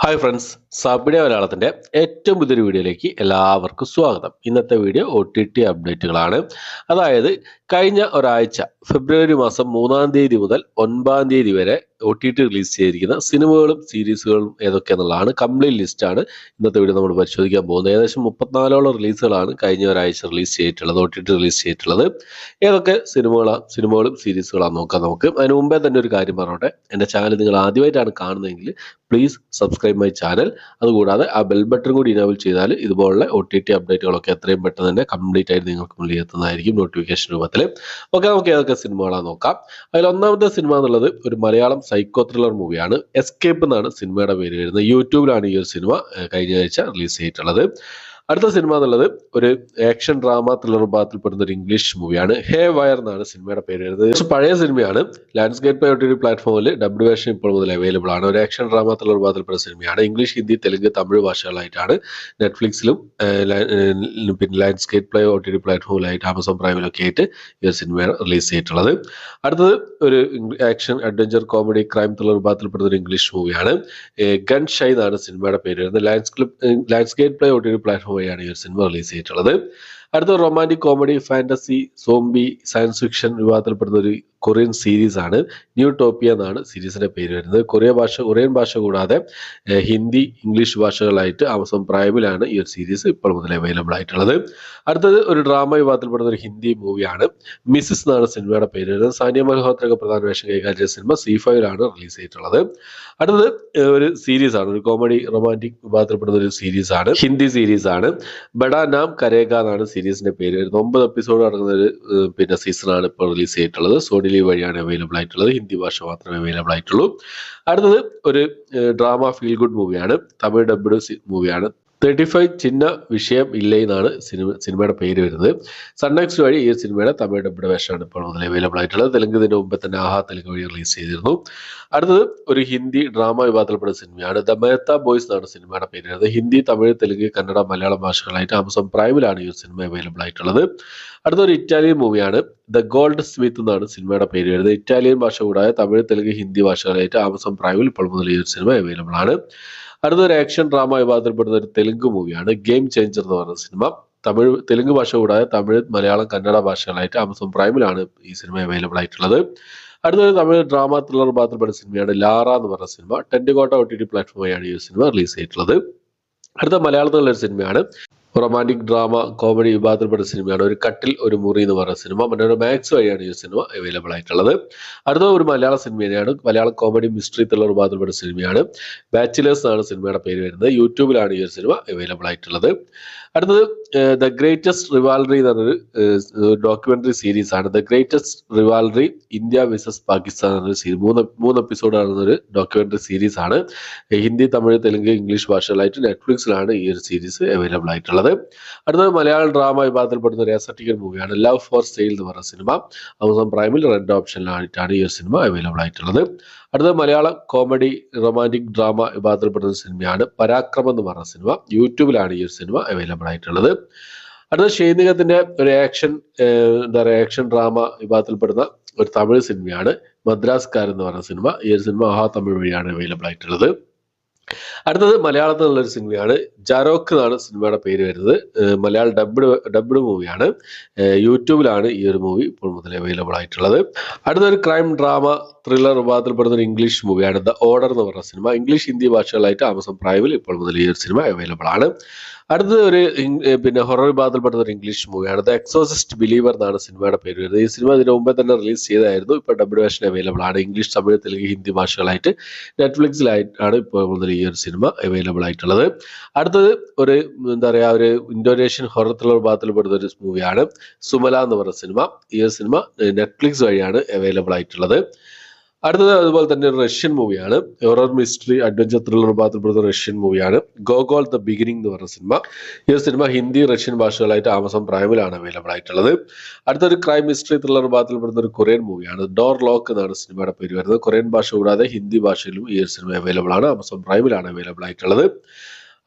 Hi friends, സബിഡ മലയാളത്തിൻ്റെ ഏറ്റവും പുതിയൊരു വീഡിയോയിലേക്ക് എല്ലാവർക്കും സ്വാഗതം. ഇന്നത്തെ വീഡിയോ OTT അപ്ഡേറ്റുകളാണ്. അതായത് കഴിഞ്ഞ ഒരാഴ്ച ഫെബ്രുവരി മാസം 3-ാം തീയതി മുതൽ 9-ാം തീയതി വരെ OTT റിലീസ് ചെയ്തിരിക്കുന്ന സിനിമകളും സീരീസുകളും ഏതൊക്കെയെന്നുള്ളതാണ് കംപ്ലീറ്റ് ലിസ്റ്റാണ് ഇന്നത്തെ വീഡിയോ നമ്മൾ പരിശോധിക്കാൻ പോകുന്നത്. ഏകദേശം 34ഓളം റിലീസുകളാണ് കഴിഞ്ഞ ഒരാഴ്ച റിലീസ് ചെയ്തിട്ടുള്ളത്, OTT റിലീസ് ചെയ്തിട്ടുള്ളത്. ഏതൊക്കെ സിനിമകളും സീരീസുകളാണ് നോക്കാം നമുക്ക്. അതിന് മുമ്പേ തന്നെ ഒരു കാര്യം പറഞ്ഞോട്ടെ, എൻ്റെ ചാനൽ നിങ്ങൾ ആദ്യമായിട്ടാണ് കാണുന്നതെങ്കിൽ പ്ലീസ് സബ്സ്ക്രൈബ് മൈ ചാനൽ. അതുകൂടാതെ ആ ബെൽ ബട്ടൺ കൂടി ഇനേബിൾ ചെയ്താൽ ഇതുപോലുള്ള OTT അപ്ഡേറ്റുകളൊക്കെ എത്രയും പെട്ടെന്ന് തന്നെ കംപ്ലീറ്റ് ആയിട്ട് നിങ്ങൾക്ക് മുന്നിൽ എത്തുന്നതായിരിക്കും നോട്ടിഫിക്കേഷൻ രൂപത്തിൽ. ഓക്കെ, നമുക്ക് ഏതൊക്കെ സിനിമകളാണ് നോക്കാം. അതിൽ ഒന്നാമത്തെ സിനിമ എന്നുള്ളത് ഒരു മലയാളം സൈക്കോ ത്രില്ലർ മൂവിയാണ്. എസ്കേപ്പ് എന്നാണ് സിനിമയുടെ പേര് വരുന്നത്. യൂട്യൂബിലാണ് ഈ ഒരു സിനിമ കഴിഞ്ഞ ആഴ്ച റിലീസ് ചെയ്തിട്ടുള്ളത്. അടുത്ത സിനിമ എന്നുള്ളത് ഒരു ആക്ഷൻ ഡ്രാമ ത്രില്ലർ വിഭാഗത്തിൽപ്പെടുന്ന ഒരു ഇംഗ്ലീഷ് മൂവിയാണ്. ഹേ വയർ എന്നാണ് സിനിമയുടെ പേര് വരുന്നത്. കുറച്ച് പഴയ സിനിമയാണ്. ലാൻഡ്സ്കേപ്പ് OTT പ്ലാറ്റ്ഫോമിൽ ഡബ്ഡ് വേർഷൻ ഇപ്പോൾ മുതൽ അവൈലബിൾ ആണ്. ഒരു ആക്ഷൻ ഡ്രാമ ത്രില്ലർ വിഭാഗത്തിൽപ്പെടുന്ന സിനിമയാണ്. ഇംഗ്ലീഷ്, ഹിന്ദി, തെലുങ്ക്, തമിഴ് ഭാഷകളായിട്ടാണ് നെറ്റ്ഫ്ലിക്സിലും പിന്നെ ലാൻഡ്സ്കേപ്പ് OTT പ്ലാറ്റ്ഫോമിലായിട്ട് ആമസോൺ പ്രൈമിലൊക്കെ ആയിട്ട് ഈ ഒരു സിനിമ റിലീസ് ചെയ്തിട്ടുള്ളത്. അടുത്തത് ഒരു action adventure comedy crime thriller വിഭാഗത്തിൽപ്പെടുന്ന ഒരു ഇംഗ്ലീഷ് മൂവിയാണ്. ഗൺ ഷൈ എന്നാണ് സിനിമയുടെ പേര് വരുന്നത്. ലാൻഡ്സ്കേപ്പ് OTT പ്ലാറ്റ്ഫോം വഴിയാണ് ഈ ഒരു സിനിമ റിലീസ് ചെയ്തിട്ടുള്ളത്. അടുത്ത romantic comedy fantasy zombie science fiction വിഭാഗത്തിൽപ്പെടുന്ന ഒരു കൊറിയൻ സീരീസ് ആണ്. ന്യൂ ടോപ്പിയ എന്നാണ് സീരീസിന്റെ പേര് വരുന്നത്. കൊറിയൻ ഭാഷ കൂടാതെ ഹിന്ദി, ഇംഗ്ലീഷ് ഭാഷകളായിട്ട് ആമസോൺ പ്രൈമിലാണ് ഈ ഒരു സീരീസ് ഇപ്പോൾ മുതൽ അവൈലബിൾ ആയിട്ടുള്ളത്. അടുത്തത് ഒരു ഡ്രാമ വിഭാഗത്തിൽപ്പെടുന്ന ഒരു ഹിന്ദി മൂവിയാണ്. മിസിസ് എന്നാണ് സിനിമയുടെ പേര് വരുന്നത്. സാനിയ മൽഹോത്രയൊക്കെ പ്രധാന വേഷം കൈകാര്യം ചെയ്ത സിനിമ C5ലാണ് റിലീസ് ചെയ്തിട്ടുള്ളത്. അടുത്തത് ഒരു സീരീസ് ആണ്, ഒരു കോമഡി റൊമാൻറ്റിക് വിഭാഗത്തിൽപ്പെടുന്ന ഒരു സീരീസ് ആണ്, ഹിന്ദി സീരീസ് ആണ്. ബഡാ നാം കരേഗ എന്നാണ് സീരീസിന്റെ പേര് വരുന്നത്. 9 എപ്പിസോഡ് അടങ്ങുന്ന ഒരു സീസണാണ് ഇപ്പോൾ റിലീസ് ചെയ്തിട്ടുള്ളത്. സോണി ലീവ് വഴിയാണ് അവൈലബിൾ ആയിട്ടുള്ളത്. ഹിന്ദി ഭാഷ മാത്രമേ അവൈലബിൾ ആയിട്ടുള്ളൂ. അടുത്തത് ഒരു ഡ്രാമ ഫീൽ ഗുഡ് മൂവിയാണ്. തമിഴ് ഡബ്ഡ് മൂവിയാണ്. 35 ചിന്ന വിഷയം ഇല്ലേ എന്നാണ് സിനിമയുടെ പേര് വരുന്നത്. സൺനെക്സ്റ്റ് വഴി ഈ സിനിമയുടെ തമിഴ് ഡബ്ഡ് വേഷമാണ് ഇപ്പോൾ മുതൽ അവൈലബിൾ ആയിട്ടുള്ളത്. തെലുങ്ക് ഇതിന് മുമ്പ് തന്നെ ആഹാ തെലുങ്ക് വഴി റിലീസ് ചെയ്തിരുന്നു. അടുത്തത് ഒരു ഹിന്ദി ഡ്രാമ വിഭാഗത്തിൽപ്പെടുന്ന സിനിമയാണ്. ദ മെഹ്ത ബോയ്സ് എന്നാണ് സിനിമയുടെ പേര് വരുന്നത്. ഹിന്ദി, തമിഴ്, തെലുങ്ക്, കന്നഡ, മലയാളം ഭാഷകളായിട്ട് ആമസോൺ പ്രൈമിലാണ് ഈ സിനിമ അവൈലബിൾ ആയിട്ടുള്ളത്. അടുത്തൊരു ഇറ്റാലിയൻ മൂവിയാണ്. ദ ഗോൾഡ് സ്മിത്ത് എന്നാണ് സിനിമയുടെ പേര് വരുന്നത്. ഇറ്റാലിയൻ ഭാഷ കൂടാതെ തമിഴ്, തെലുങ്ക്, ഹിന്ദി ഭാഷകളായിട്ട് ആമസോൺ പ്രൈമിൽ ഇപ്പോൾ മുതൽ ഈ സിനിമ അവൈലബിൾ ആണ്. അടുത്തൊരു ആക്ഷൻ ഡ്രാമ വിഭാഗത്തിൽപ്പെടുന്ന ഒരു തെലുങ്ക് മൂവിയാണ്. ഗെയിം ചേഞ്ചർ എന്ന് പറയുന്ന സിനിമ. തെലുങ്ക് ഭാഷ കൂടാതെ തമിഴ്, മലയാളം, കന്നഡ ഭാഷകളായിട്ട് ആമസോൺ പ്രൈമിലാണ് ഈ സിനിമ അവൈലബിൾ ആയിട്ടുള്ളത്. അടുത്തൊരു തമിഴ് ഡ്രാമ ത്രില്ലർ വിഭാഗത്തിൽപ്പെടുന്ന സിനിമയാണ് ലാറ എന്ന് പറഞ്ഞ സിനിമ. ടെൻറ്റുകോട്ട OTT പ്ലാറ്റ്ഫോം വഴിയാണ് ഈ സിനിമ റിലീസ് ചെയ്തിട്ടുള്ളത്. അടുത്ത മലയാളത്തിലുള്ള ഒരു സിനിമയാണ് റൊമാൻറ്റിക് ഡ്രാമ കോമഡി വിഭാഗത്തിൽപ്പെടുന്ന സിനിമയാണ് ഒരു കട്ടിൽ ഒരു മുറി എന്ന് പറയുന്ന സിനിമ. മനോരമ മാക്സ് വഴിയാണ് ഈ സിനിമ അവൈലബിൾ ആയിട്ടുള്ളത്. അടുത്ത ഒരു മലയാള സിനിമയാണ്. മലയാളം കോമഡി മിസ്റ്ററി ത്രില്ലർ വിഭാഗത്തിൽപ്പെടുന്ന സിനിമയാണ്. ബാച്ചിലേഴ്സ് എന്നാണ് സിനിമയുടെ പേര് വരുന്നത്. യൂട്യൂബിലാണ് ഈ ഒരു സിനിമ അവൈലബിൾ ആയിട്ടുള്ളത്. അടുത്തത് ദ ഗ്രേറ്റസ്റ്റ് റിവാൽറി എന്ന് പറഞ്ഞൊരു ഡോക്യുമെന്ററി സീരീസ് ആണ്. The greatest rivalry India versus Pakistan എന്നൊരു സീരീസ്. മൂന്ന് എപ്പിസോഡ് ആണെന്നൊരു ഡോക്യുമെന്ററി സീരീസ് ആണ്. ഹിന്ദി, തമിഴ്, തെലുങ്ക്, ഇംഗ്ലീഷ് ഭാഷകളായിട്ട് നെറ്റ്ഫ്ലിക്സിലാണ് ഈ ഒരു സീരീസ് അവൈലബിൾ ആയിട്ടുള്ളത്. അടുത്തത് മലയാളം ഡ്രാമ വിഭാഗത്തിൽപ്പെടുന്ന ഒരു എസറ്റിക്കൽ മൂവിയാണ്. ലവ് ഫോർ സെയിൽ എന്ന് പറയുന്ന സിനിമ. ആമസോൺ പ്രൈമിൽ റെഡ് ഓപ്ഷനിലായിട്ടാണ് ഈ ഒരു സിനിമ അവൈലബിൾ ആയിട്ടുള്ളത്. അടുത്തത് മലയാളം കോമഡി റൊമാൻറ്റിക് ഡ്രാമ വിഭാഗത്തിൽപ്പെടുന്ന സിനിമയാണ് പരാക്രമം എന്ന് പറഞ്ഞ സിനിമ. യൂട്യൂബിലാണ് ഈ ഒരു സിനിമ അവൈലബിൾ ആയിട്ടുള്ളത്. അടുത്ത ഷെയ്നികത്തിന്റെ ഒരു ആക്ഷൻ ഡ്രാമ വിഭാഗത്തിൽപ്പെടുന്ന ഒരു തമിഴ് സിനിമയാണ് മദ്രാസ്കാർ എന്ന് പറഞ്ഞ സിനിമ. ഈ ഒരു സിനിമ ആഹാ തമിഴ് വഴിയാണ് അവൈലബിൾ ആയിട്ടുള്ളത്. അടുത്തത് മലയാളത്തിലുള്ള ഒരു സിനിമയാണ് ജാരോക്ക് എന്നാണ് സിനിമയുടെ പേര് വരുന്നത്. മലയാളം ഡബ്ഡ് മൂവിയാണ്. യൂട്യൂബിലാണ് ഈ ഒരു മൂവി ഇപ്പോൾ മുതൽ അവൈലബിൾ ആയിട്ടുള്ളത്. അടുത്തൊരു ക്രൈം ഡ്രാമ ത്രില്ലർ വിഭാഗത്തിൽപ്പെടുന്ന ഒരു ഇംഗ്ലീഷ് മൂവിയാണ് ദ ഓർഡർ എന്ന് പറഞ്ഞ സിനിമ. ഇംഗ്ലീഷ്, ഹിന്ദി ഭാഷകളായിട്ട് ആമസോൺ പ്രൈമിൽ ഇപ്പോൾ മുതൽ ഈ ഒരു സിനിമ അവൈലബിൾ ആണ്. അടുത്തത് ഒരു ഹൊറർ വിഭാഗത്തിൽപ്പെടുന്ന ഒരു ഇംഗ്ലീഷ് മൂവിയാണ് ദ എക്സോസിസ്റ്റ് ബിലീവർ എന്നാണ് സിനിമയുടെ പേര് വരുന്നത്. ഈ സിനിമ ഇതിനു മുമ്പേ തന്നെ റിലീസ് ചെയ്തായിരുന്നു. ഇപ്പോൾ ഡബ്ഡ് വേർഷൻ അവൈലബിൾ ആണ്. ഇംഗ്ലീഷ്, തമിഴ്, തെലുങ്ക്, ഹിന്ദി ഭാഷകളായിട്ട് നെറ്റ്ഫ്ലിക്സിലായിട്ടാണ് ഇപ്പോൾ മുതൽ ഈ ഒരു സിനിമ അവൈലബിൾ ആയിട്ടുള്ളത്. അടുത്തത് ഒരു ഒരു ഇന്തോനേഷ്യൻ ഹൊറർ ത്രില്ലർ വിഭാഗത്തിൽപ്പെടുന്ന ഒരു മൂവിയാണ് സുമല എന്ന് പറയുന്ന സിനിമ. ഈ ഒരു സിനിമ നെറ്റ്ഫ്ലിക്സ് വഴിയാണ് അവൈലബിൾ ആയിട്ടുള്ളത്. അടുത്തത് അതുപോലെ തന്നെ ഒരു റഷ്യൻ മൂവിയാണ്. ഹൊറർ മിസ്റ്ററി അഡ്വഞ്ചർ ത്രില്ലർ വിഭാഗത്തിൽപ്പെടുന്ന റഷ്യൻ മൂവിയാണ് ഗോഗോൾ ദ ബിഗിനിങ് എന്ന് പറയുന്ന സിനിമ. ഈ സിനിമ ഹിന്ദി, റഷ്യൻ ഭാഷകളായിട്ട് ആമസോൺ പ്രൈമിലാണ് അവൈലബിൾ ആയിട്ടുള്ളത്. അടുത്തൊരു ക്രൈം മിസ്റ്ററി ത്രില്ലർ വിഭാഗത്തിൽപ്പെടുന്ന ഒരു കൊറിയൻ മൂവിയാണ് ഡോർ ലോക്ക് എന്നാണ് സിനിമയുടെ പേര് വരുന്നത്. കൊറിയൻ ഭാഷ കൂടാതെ ഹിന്ദി ഭാഷയിലും ഈ സിനിമ അവൈലബിൾ ആണ്. ആമസോൺ പ്രൈമിലാണ് അവൈലബിൾ ആയിട്ടുള്ളത്.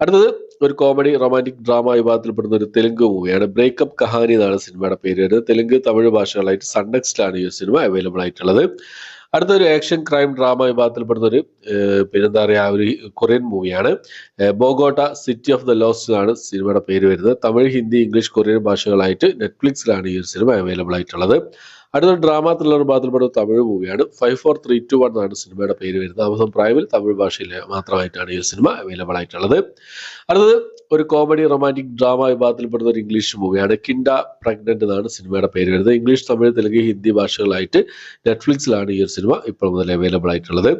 അടുത്തത് ഒരു കോമഡി റൊമാൻറ്റിക് ഡ്രാമ വിഭാഗത്തിൽപ്പെടുന്ന ഒരു തെലുങ്ക് മൂവിയാണ് ബ്രേക്കപ്പ് കഹാനി എന്നാണ് സിനിമയുടെ പേര് വരുന്നത്. തെലുങ്ക്, തമിഴ് ഭാഷകളായിട്ട് സൺനെക്സ്റ്റിലാണ് ഈ സിനിമ അവൈലബിൾ ആയിട്ടുള്ളത്. അടുത്തൊരു ആക്ഷൻ ക്രൈം ഡ്രാമ വിഭാഗത്തിൽപ്പെടുന്ന ഒരു പിന്നെന്താ പറയുക ഒരു കൊറിയൻ മൂവിയാണ്. Bogota city of the lost ആണ് സിനിമയുടെ പേര് വരുന്നത്. തമിഴ്, ഹിന്ദി, ഇംഗ്ലീഷ്, കൊറിയൻ ഭാഷകളായിട്ട് നെറ്റ്ഫ്ലിക്സിലാണ് ഈ ഒരു സിനിമ അവൈലബിൾ ആയിട്ടുള്ളത്. അടുത്തൊരു ഡ്രാമ ത്രില്ലർ വിഭാഗത്തിൽപ്പെടുന്ന തമിഴ് മൂവിയാണ്. 54321 എന്നാണ് സിനിമയുടെ പേര് വരുന്നത്. ആമസോൺ പ്രൈമിൽ തമിഴ് ഭാഷയിൽ മാത്രമായിട്ടാണ് ഈ സിനിമ അവൈലബിൾ ആയിട്ടുള്ളത്. അടുത്തത് ഒരു കോമഡി റൊമാൻറ്റിക് ഡ്രാമ വിഭാഗത്തിൽപ്പെടുന്ന ഒരു ഇംഗ്ലീഷ് മൂവിയാണ്. കിൻഡ പ്രഗ്നന്റ് എന്നാണ് സിനിമയുടെ പേര് വരുന്നത്. ഇംഗ്ലീഷ്, തമിഴ്, തെലുങ്ക്, ഹിന്ദി ഭാഷകളായിട്ട് നെറ്റ്ഫ്ലിക്സിലാണ് ഈ ഒരു സിനിമ ഇപ്പോൾ മുതൽ അവൈലബിൾ ആയിട്ടുള്ളത്.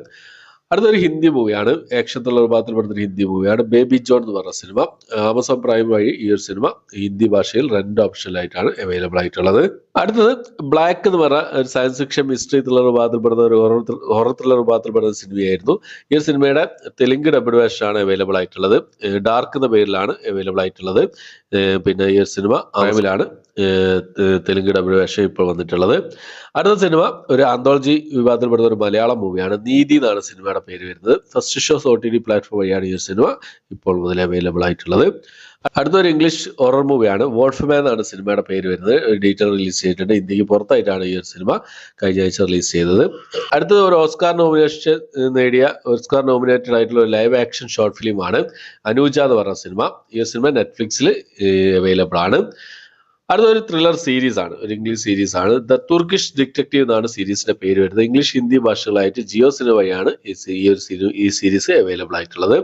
അടുത്തൊരു ഹിന്ദി മൂവിയാണ്. ആക്ഷൻ ത്രില്ലർ വിഭാഗത്തിൽപ്പെടുന്ന ഒരു ഹിന്ദി മൂവിയാണ്. ബേബി ജോൺ എന്ന് പറഞ്ഞ സിനിമ. ആമസോൺ പ്രൈം വഴി ഈ ഒരു സിനിമ ഹിന്ദി ഭാഷയിൽ 2 ഓപ്ഷനിലായിട്ടാണ് അവൈലബിൾ ആയിട്ടുള്ളത്. അടുത്തത് ബ്ലാക്ക് എന്ന് പറഞ്ഞ ഒരു സയൻസ് ഫിക്ഷൻ മിസ്റ്ററി ത്രില്ലർ വിഭാഗത്തിൽപ്പെടുന്ന ഒരു ഹൊറർ ത്രില്ലർ വിഭാഗത്തിൽപ്പെടുന്ന സിനിമയായിരുന്നു. ഈ ഒരു സിനിമയുടെ തെലുങ്ക് ഡബ്ഡ് വേർഷനാണ് അവൈലബിൾ ആയിട്ടുള്ളത്. ഡാർക്ക് എന്ന പേരിലാണ് അവൈലബിൾ ആയിട്ടുള്ളത്. പിന്നെ ഈ ഒരു സിനിമ ആമിലാണ് തെലുങ്ക് ഡബ്ഡ് വേർഷൻ ഇപ്പോൾ വന്നിട്ടുള്ളത്. അടുത്ത സിനിമ ഒരു ആന്തോളജി വിഭാഗത്തിൽപ്പെടുന്ന ഒരു മലയാളം മൂവിയാണ്. നീതി എന്നാണ് സിനിമയുടെ പേര് വരുന്നത്. ഫസ്റ്റ് ഷോസ് OTT പ്ലാറ്റ്ഫോം വഴിയാണ് ഈ ഒരു സിനിമ ഇപ്പോൾ മുതൽ അവൈലബിൾ ആയിട്ടുള്ളത്. അടുത്തൊരു ഇംഗ്ലീഷ് ഹൊറർ മൂവിയാണ്. വോൾഫ്മാൻ എന്നാണ് സിനിമയുടെ പേര് വരുന്നത്. ഡീറ്റെയിൽ റിലീസ് ചെയ്തിട്ടുണ്ട്. ഇന്ത്യക്ക് പുറത്തായിട്ടാണ് ഈ ഒരു സിനിമ കഴിഞ്ഞ ആഴ്ച റിലീസ് ചെയ്തത്. അടുത്തത് ഒരു ഓസ്കാർ നോമിനേറ്റഡ് ആയിട്ടുള്ള ഒരു ലൈവ് ആക്ഷൻ ഷോർട്ട് ഫിലിമാണ് അനൂജ എന്ന് പറഞ്ഞ സിനിമ. ഈ ഒരു സിനിമ നെറ്റ്ഫ്ലിക്സിൽ അവൈലബിൾ ആണ്. അടുത്തൊരു ത്രില്ലർ സീരീസ് ആണ്, ഒരു ഇംഗ്ലീഷ് സീരീസ് ആണ്. ദ തുർക്കിഷ് ഡിറ്റക്റ്റീവ് എന്നാണ് സീരീസിന്റെ പേര് വരുന്നത്. ഇംഗ്ലീഷ്, ഹിന്ദി ഭാഷകളായിട്ട് ജിയോ സിനിമ വഴിയാണ് ഈ സീരീസ് അവൈലബിൾ ആയിട്ടുള്ളത്.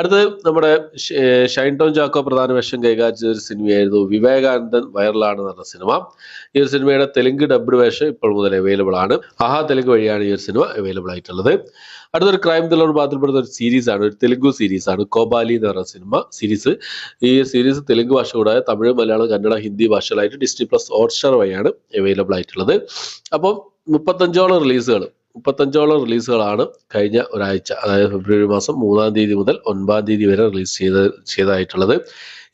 അടുത്തത് നമ്മുടെ ഷൈൻ ടോം ചാക്കോ പ്രധാന വേഷം കൈകാര്യം ചെയ്ത ഒരു സിനിമയായിരുന്നു വിവേകാനന്ദൻ വൈറലാണ് എന്ന സിനിമ. ഈ ഒരു സിനിമയുടെ തെലുങ്ക് ഡബ്ഡ് വേഷം ഇപ്പോൾ മുതൽ അവൈലബിൾ ആണ്. ആഹാ തെലുങ്ക് വഴിയാണ് ഈ ഒരു സിനിമ അവൈലബിൾ ആയിട്ടുള്ളത്. അടുത്തൊരു ക്രൈം ത്രില്ലർ വിഭാഗത്തിൽപ്പെടുന്ന ഒരു സീരീസ് ആണ്, ഒരു തെലുങ്ക് സീരീസ് ആണ് കോബാലി എന്ന് പറഞ്ഞ സീരീസ്. ഈ സീരീസ് തെലുങ്ക് ഭാഷ കൂടാതെ തമിഴ്, മലയാളം, കന്നഡ, ഹിന്ദി ഭാഷകളായിട്ട് ഡിസ്നി പ്ലസ് ഹോട്ട്സ്റ്റാർ വഴിയാണ് അവൈലബിൾ ആയിട്ടുള്ളത്. അപ്പം 35ഓളം റിലീസുകളാണ് കഴിഞ്ഞ ഒരാഴ്ച, അതായത് ഫെബ്രുവരി മാസം 3-ാം തീയതി മുതൽ 9-ാം തീയതി വരെ റിലീസ് ചെയ്തായിട്ടുള്ളത്.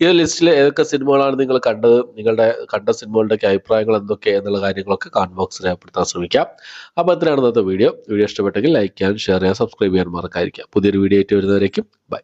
ഈ ലിസ്റ്റിൽ ഏതൊക്കെ സിനിമകളാണ് നിങ്ങൾ കണ്ടത്, നിങ്ങളുടെ കണ്ട സിനിമകളുടെ അഭിപ്രായങ്ങൾ എന്തൊക്കെ എന്നുള്ള കാര്യങ്ങളൊക്കെ കമന്റ് ബോക്സിൽ രേഖപ്പെടുത്താൻ ശ്രമിക്കാം. അപ്പോൾ ഇത്രയാണ് ഇന്നത്തെ വീഡിയോ. ഇഷ്ടപ്പെട്ടെങ്കിൽ ലൈക്ക് ചെയ്യാൻ, ഷെയർ ചെയ്യാൻ, സബ്സ്ക്രൈബ് ചെയ്യാൻ മറക്കാതിരിക്കുക. പുതിയൊരു വീഡിയോ ആയിട്ട് വരുന്നവരേക്കും ബൈ.